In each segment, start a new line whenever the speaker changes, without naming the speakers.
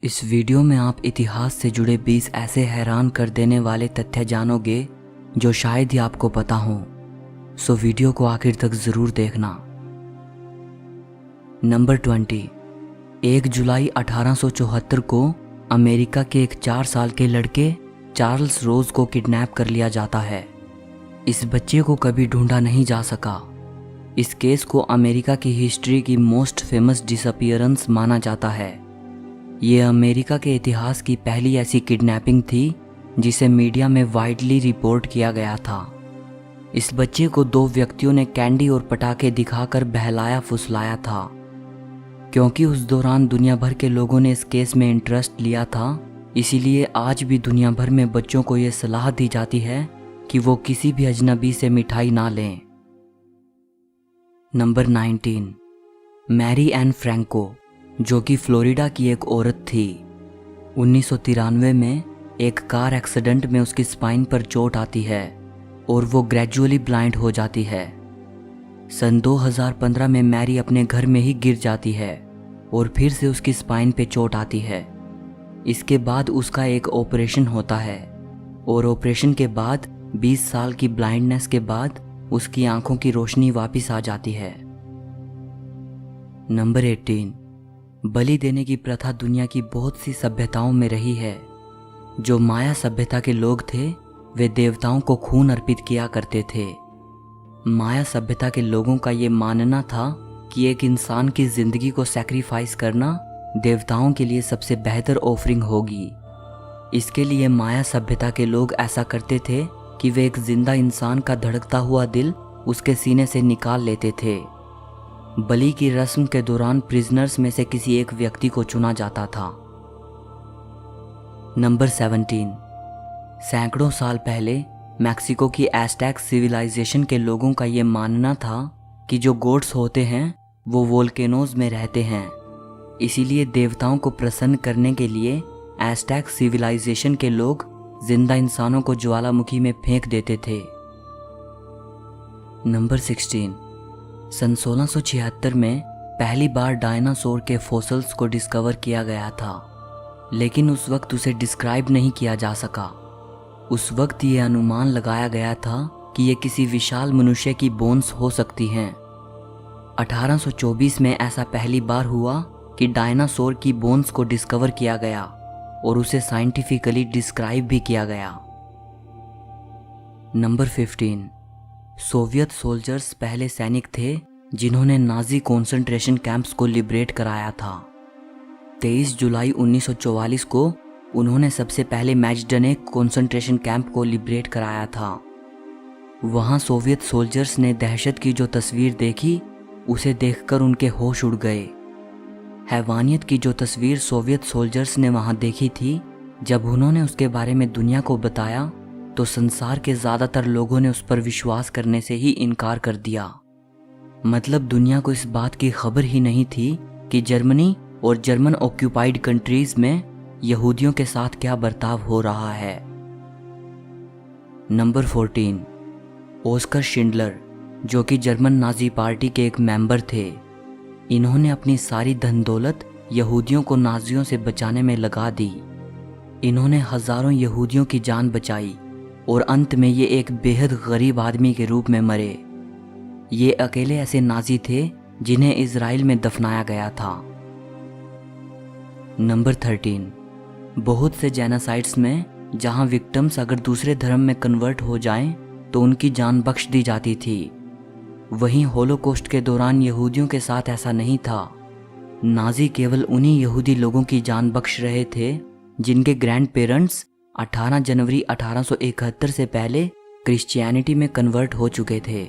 इस वीडियो में आप इतिहास से जुड़े 20 ऐसे हैरान कर देने वाले तथ्य जानोगे जो शायद ही आपको पता हो। सो वीडियो को आखिर तक जरूर देखना। नंबर 20। 1 जुलाई 1874 को अमेरिका के एक 4 साल के लड़के चार्ल्स रोज को किडनैप कर लिया जाता है। इस बच्चे को कभी ढूंढा नहीं जा सका। इस केस को अमेरिका की हिस्ट्री की मोस्ट फेमस डिसअपीयरेंस माना जाता है। ये अमेरिका के इतिहास की पहली ऐसी किडनैपिंग थी जिसे मीडिया में वाइडली रिपोर्ट किया गया था। इस बच्चे को 2 व्यक्तियों ने कैंडी और पटाखे दिखाकर बहलाया फुसलाया था। क्योंकि उस दौरान दुनिया भर के लोगों ने इस केस में इंटरेस्ट लिया था, इसीलिए आज भी दुनिया भर में बच्चों को ये सलाह दी जाती है कि वो किसी भी अजनबी से मिठाई ना लें। नंबर 19। मैरी एन फ्रैंको, जो कि फ्लोरिडा की एक औरत थी। 1993 में एक कार एक्सीडेंट में उसकी स्पाइन पर चोट आती है और वो ग्रेजुअली ब्लाइंड हो जाती है। सन 2015 में मैरी अपने घर में ही गिर जाती है और फिर से उसकी स्पाइन पे चोट आती है। इसके बाद उसका एक ऑपरेशन होता है और ऑपरेशन के बाद 20 साल की ब्लाइंडनेस के बाद उसकी आंखों की रोशनी वापस आ जाती है। नंबर 18। बलि देने की प्रथा दुनिया की बहुत सी सभ्यताओं में रही है। जो माया सभ्यता के लोग थे वे देवताओं को खून अर्पित किया करते थे। माया सभ्यता के लोगों का ये मानना था कि एक इंसान की जिंदगी को सैक्रिफाइस करना देवताओं के लिए सबसे बेहतर ऑफरिंग होगी। इसके लिए माया सभ्यता के लोग ऐसा करते थे कि वे एक जिंदा इंसान का धड़कता हुआ दिल उसके सीने से निकाल लेते थे। बलि की रस्म के दौरान प्रिजनर्स में से किसी एक व्यक्ति को चुना जाता था। नंबर 17। सैकड़ों साल पहले मैक्सिको की एज़टेक सिविलाइजेशन के लोगों का ये मानना था कि जो गॉड्स होते हैं वो वोल्केनोज में रहते हैं। इसीलिए देवताओं को प्रसन्न करने के लिए एज़टेक सिविलाइजेशन के लोग जिंदा इंसानों को ज्वालामुखी में फेंक देते थे। नंबर 16। सन 1676 में पहली बार डायनासोर के फॉसिल्स को डिस्कवर किया गया था, लेकिन उस वक्त उसे डिस्क्राइब नहीं किया जा सका। उस वक्त ये अनुमान लगाया गया था कि ये किसी विशाल मनुष्य की बोन्स हो सकती हैं। 1824 में ऐसा पहली बार हुआ कि डायनासोर की बोन्स को डिस्कवर किया गया और उसे साइंटिफिकली डिस्क्राइब भी किया गया। नंबर 15। सोवियत सोल्जर्स पहले सैनिक थे जिन्होंने नाजी कॉन्सेंट्रेशन कैंप्स को लिबरेट कराया था। 23 जुलाई 1944 को उन्होंने सबसे पहले मैजडनेक कॉन्सेंट्रेशन कैंप को लिबरेट कराया था। वहां सोवियत सोल्जर्स ने दहशत की जो तस्वीर देखी उसे देखकर उनके होश उड़ गए। हैवानियत की जो तस्वीर सोवियत सोल्जर्स ने वहां देखी थी, जब उन्होंने उसके बारे में दुनिया को बताया तो संसार के ज़्यादातर लोगों ने उस पर विश्वास करने से ही इनकार कर दिया। मतलब दुनिया को इस बात की खबर ही नहीं थी कि जर्मनी और जर्मन ऑक्यूपाइड कंट्रीज में यहूदियों के साथ क्या बर्ताव हो रहा है। नंबर 14। ऑस्कर शिंडलर, जो कि जर्मन नाजी पार्टी के एक मेंबर थे। इन्होंने अपनी सारी धन दौलत यहूदियों को नाजियों से बचाने में लगा दी। इन्होंने हजारों यहूदियों की जान बचाई और अंत में ये एक बेहद गरीब आदमी के रूप में मरे। ये अकेले ऐसे नाजी थे जिन्हें इजराइल में दफनाया गया था। नंबर 13। बहुत से जेनोसाइड्स में जहां विक्टिम्स अगर दूसरे धर्म में कन्वर्ट हो जाएं तो उनकी जान बख्श दी जाती थी, वहीं होलोकॉस्ट के दौरान यहूदियों के साथ ऐसा नहीं था। नाजी केवल उन्हीं यहूदी लोगों की जान बख्श रहे थे जिनके ग्रैंड पेरेंट्स 18 जनवरी 1871 से पहले क्रिश्चियनिटी में कन्वर्ट हो चुके थे।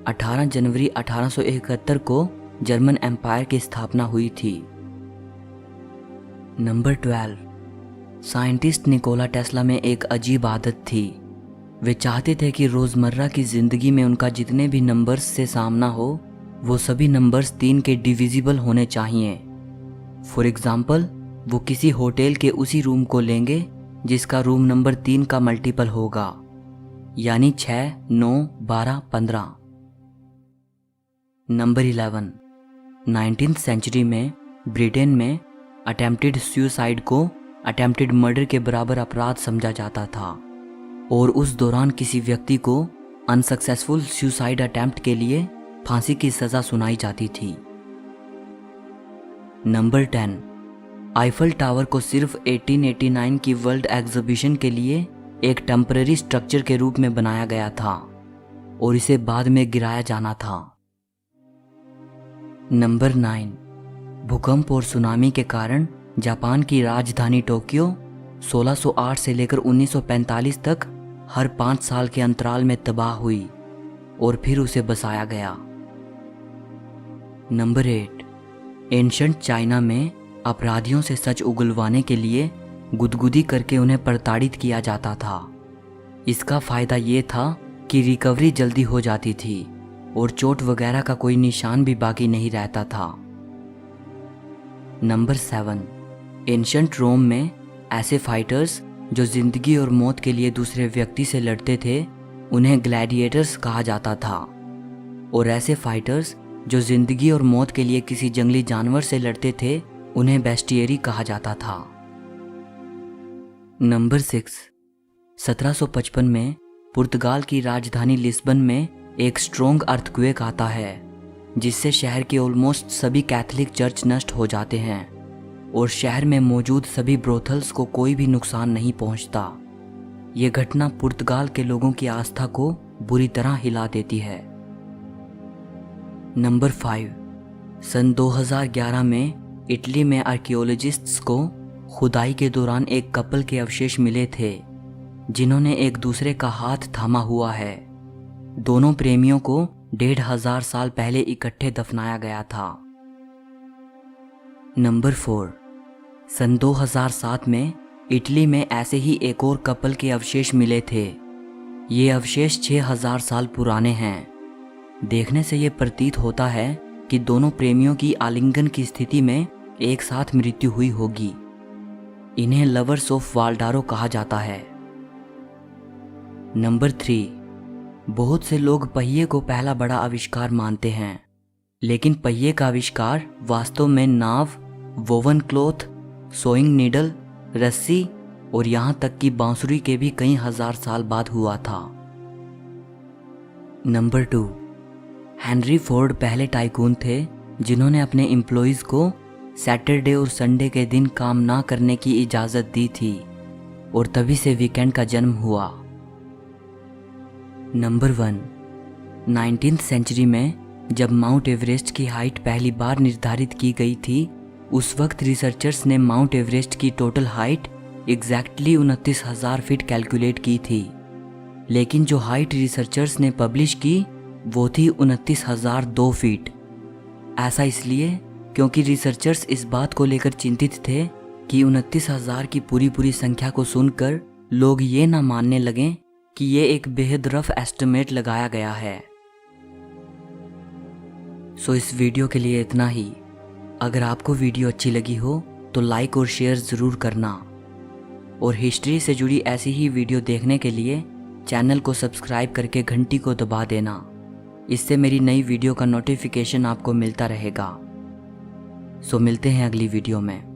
18 जनवरी 1871 को जर्मन एम्पायर की स्थापना हुई थी। नंबर 12। साइंटिस्ट निकोला टेस्ला में एक अजीब आदत थी। वे चाहते थे कि रोज़मर्रा की ज़िंदगी में उनका जितने भी नंबर्स से सामना हो वो सभी नंबर्स 3 के डिविजिबल होने चाहिए। फॉर एग्जाम्पल, वो किसी होटल के उसी रूम को लेंगे जिसका रूम नंबर 3 का मल्टीपल होगा, यानी 6, 9, 12, 15। नंबर 11। 19th सेंचुरी में ब्रिटेन में अटेम्प्टेड सुसाइड को अटेम्प्टेड मर्डर के बराबर अपराध समझा जाता था और उस दौरान किसी व्यक्ति को अनसक्सेसफुल सुसाइड अटेम्प्ट के लिए फांसी की सज़ा सुनाई जाती थी। नंबर 10, आईफल टावर को सिर्फ 1889 की वर्ल्ड एग्जीबिशन के लिए एक टेम्पररी स्ट्रक्चर के रूप में बनाया गया था और इसे बाद में गिराया जाना था। नंबर 9, भूकंप और सुनामी के कारण जापान की राजधानी टोक्यो 1608 से लेकर 1945 तक हर 5 साल के अंतराल में तबाह हुई और फिर उसे बसाया गया। नंबर 8, एंशंट चाइना में अपराधियों से सच उगलवाने के लिए गुदगुदी करके उन्हें प्रताड़ित किया जाता था। इसका फायदा ये था कि रिकवरी जल्दी हो जाती थी और चोट वगैरह का कोई निशान भी बाकी नहीं रहता था। नंबर 7, एंशंट रोम में ऐसे फाइटर्स जो जिंदगी और मौत के लिए दूसरे व्यक्ति से लड़ते थे उन्हें ग्लैडिएटर्स कहा जाता था और ऐसे फाइटर्स जो जिंदगी और मौत के लिए किसी जंगली जानवर से लड़ते थे उन्हें बेस्टियरी कहा जाता था। नंबर 6, 1755 में पुर्तगाल की राजधानी लिस्बन में एक स्ट्रॉन्ग अर्थक्वेक आता है जिससे शहर के ऑलमोस्ट सभी कैथोलिक चर्च नष्ट हो जाते हैं और शहर में मौजूद सभी ब्रोथल्स को कोई भी नुकसान नहीं पहुंचता। यह घटना पुर्तगाल के लोगों की आस्था को बुरी तरह हिला देती है। नंबर 5, सन 2011 में इटली में आर्कियोलॉजिस्ट्स को खुदाई के दौरान एक कपल के अवशेष मिले थे जिन्होंने एक दूसरे का हाथ थामा हुआ है। दोनों प्रेमियों को 1500 साल पहले इकट्ठे दफनाया गया था। नंबर 4, सन 2007 में इटली में ऐसे ही एक और कपल के अवशेष मिले थे। ये अवशेष 6000 साल पुराने हैं। देखने से ये प्रतीत होता है कि दोनों प्रेमियों की आलिंगन की स्थिति में एक साथ मृत्यु हुई होगी। इन्हें लवर्स ऑफ वाल्डारो कहा जाता है। नंबर 3, बहुत से लोग पहिए को पहला बड़ा आविष्कार मानते हैं, लेकिन पहिए का आविष्कार वास्तव में नाव, वोवन क्लॉथ, सोइंग नीडल, रस्सी और यहां तक कि बांसुरी के भी कई हजार साल बाद हुआ था। नंबर 2, हेनरी फोर्ड पहले टाइकून थे जिन्होंने अपने एम्प्लॉइज को सैटरडे और संडे के दिन काम ना करने की इजाज़त दी थी और तभी से वीकेंड का जन्म हुआ। नंबर 1, 19th सेंचुरी में जब माउंट एवरेस्ट की हाइट पहली बार निर्धारित की गई थी उस वक्त रिसर्चर्स ने माउंट एवरेस्ट की total height exactly 29,000 feet calculate की थी, लेकिन जो हाइट रिसर्चर्स ने पब्लिश की वो थी 29,002 फीट। ऐसा इसलिए क्योंकि रिसर्चर्स इस बात को लेकर चिंतित थे कि 29,000 की पूरी संख्या को सुनकर लोग ये ना मानने लगें कि ये एक बेहद रफ एस्टिमेट लगाया गया है। सो इस वीडियो के लिए इतना ही। अगर आपको वीडियो अच्छी लगी हो तो लाइक और शेयर ज़रूर करना और हिस्ट्री से जुड़ी ऐसी ही वीडियो देखने के लिए चैनल को सब्सक्राइब करके घंटी को दबा देना। इससे मेरी नई वीडियो का नोटिफिकेशन आपको मिलता रहेगा। सो मिलते हैं अगली वीडियो में।